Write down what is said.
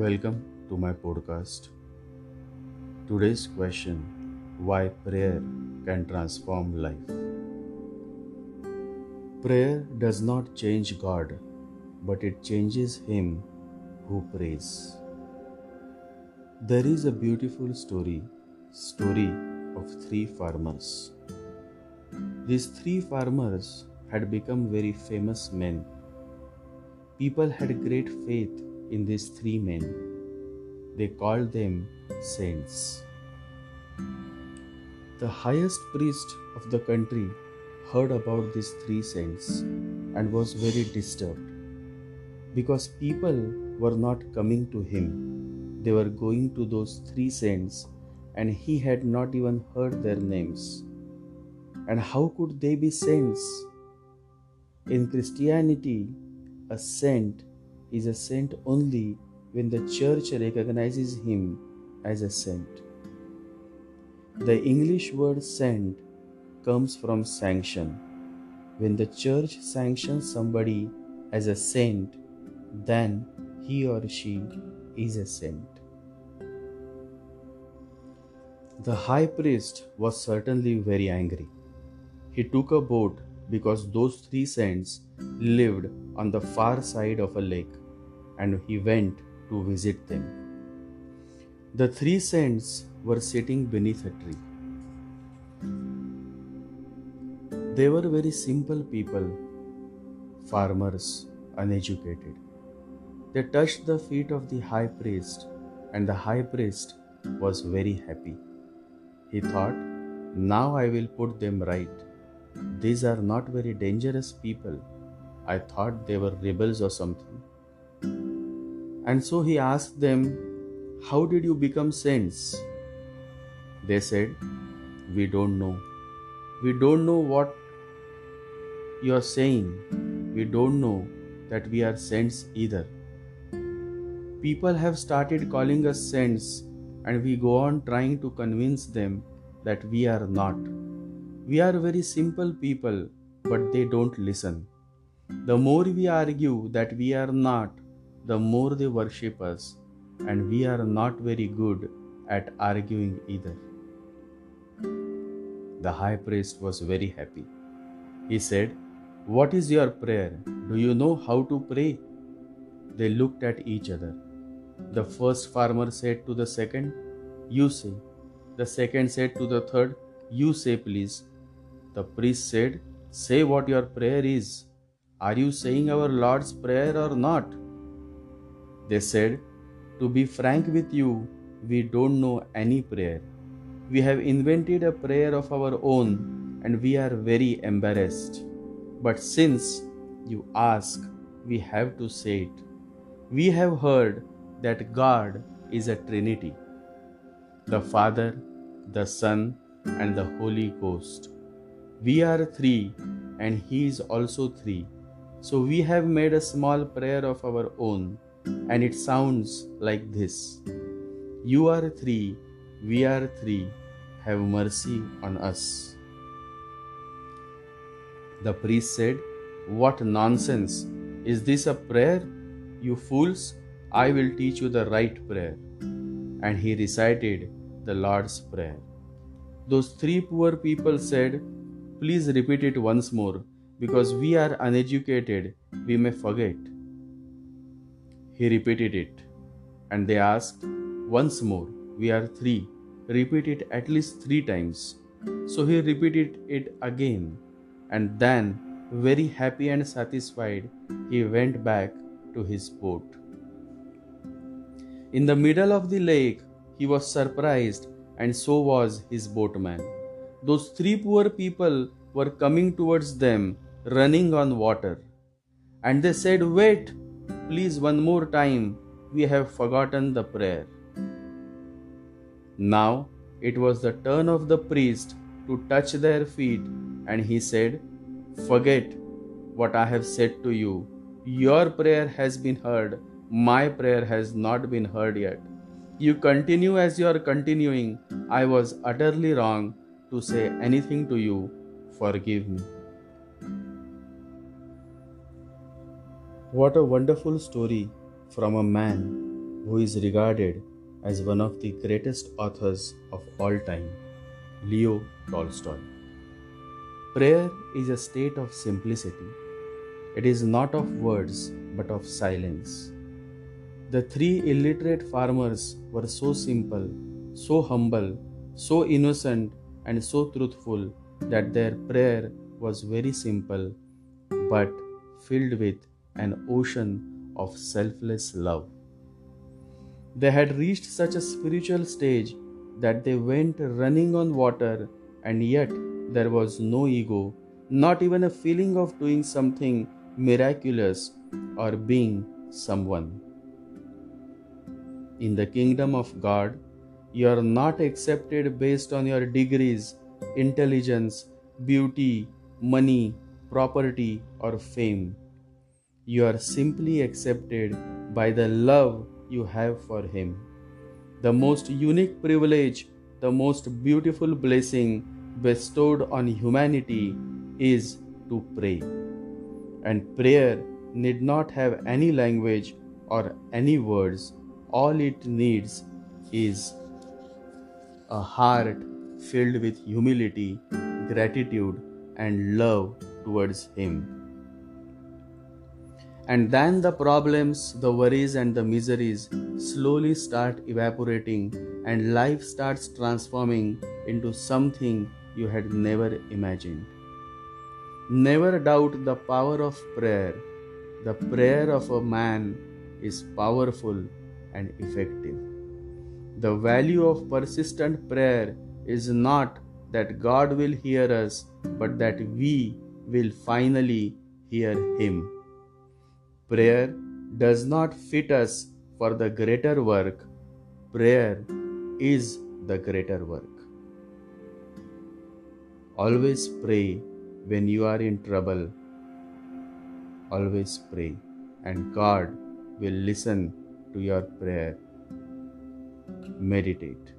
Welcome to my podcast. Today's question: why prayer can transform life? Prayer does not change God, but it changes him who prays. There is a beautiful story of three farmers. These three farmers had become very famous men. People had great faith in these three men. They called them saints. The highest priest of the country heard about these three saints and was very disturbed because people were not coming to him. They were going to those three saints and he had not even heard their names. And how could they be saints? In Christianity, a saint is a saint only when the church recognizes him as a saint. The English word saint comes from sanction. When the church sanctions somebody as a saint, then he or she is a saint. The high priest was certainly very angry. He took a boat because those three saints lived on the far side of a lake, and he went to visit them. The three saints were sitting beneath a tree. They were very simple people, farmers, uneducated. They touched the feet of the high priest, and the high priest was very happy. He thought, now I will put them right. These are not very dangerous people. I thought they were rebels or something. And so he asked them, how did you become saints? They said, we don't know. We don't know what you are saying. We don't know that we are saints either. People have started calling us saints, and we go on trying to convince them that we are not. We are very simple people, but they don't listen. The more we argue that we are not, the more they worship us, and we are not very good at arguing either. The high priest was very happy. He said, what is your prayer? Do you know how to pray? They looked at each other. The first farmer said to the second, you say. The second said to the third, you say please. The priest said, say what your prayer is. Are you saying our Lord's Prayer or not? They said, to be frank with you, we don't know any prayer. We have invented a prayer of our own and we are very embarrassed. But since you ask, we have to say it. We have heard that God is a Trinity, the Father, the Son, and the Holy Ghost. We are three and He is also three. So we have made a small prayer of our own, and it sounds like this. You are three, we are three, have mercy on us. The priest said, what nonsense! Is this a prayer? You fools, I will teach you the right prayer. And he recited the Lord's Prayer. Those three poor people said, please repeat it once more, because we are uneducated, we may forget. He repeated it, and they asked, once more, we are three, repeat it at least 3 times. So he repeated it again, and then, very happy and satisfied, he went back to his boat. In the middle of the lake, he was surprised, and so was his boatman. Those 3 poor people were coming towards them, running on water. And they said, wait, please one more time, we have forgotten the prayer. Now it was the turn of the priest to touch their feet, and he said, forget what I have said to you. Your prayer has been heard, my prayer has not been heard yet. You continue as you are continuing. I was utterly wrong to say anything to you. Forgive me. What a wonderful story from a man who is regarded as one of the greatest authors of all time, Leo Tolstoy. Prayer is a state of simplicity. It is not of words but of silence. The three illiterate farmers were so simple, so humble, so innocent, and so truthful that their prayer was very simple but filled with an ocean of selfless love. They had reached such a spiritual stage that they went running on water, and yet there was no ego, not even a feeling of doing something miraculous or being someone. In the kingdom of God, you are not accepted based on your degrees, intelligence, beauty, money, property, or fame. You are simply accepted by the love you have for Him. The most unique privilege, the most beautiful blessing bestowed on humanity is to pray. And prayer need not have any language or any words. All it needs is a heart filled with humility, gratitude, and love towards Him. And then the problems, the worries, and the miseries slowly start evaporating, and life starts transforming into something you had never imagined. Never doubt the power of prayer. The prayer of a man is powerful and effective. The value of persistent prayer is not that God will hear us, but that we will finally hear Him. Prayer does not fit us for the greater work. Prayer is the greater work. Always pray when you are in trouble. Always pray, and God will listen to your prayer. Meditate.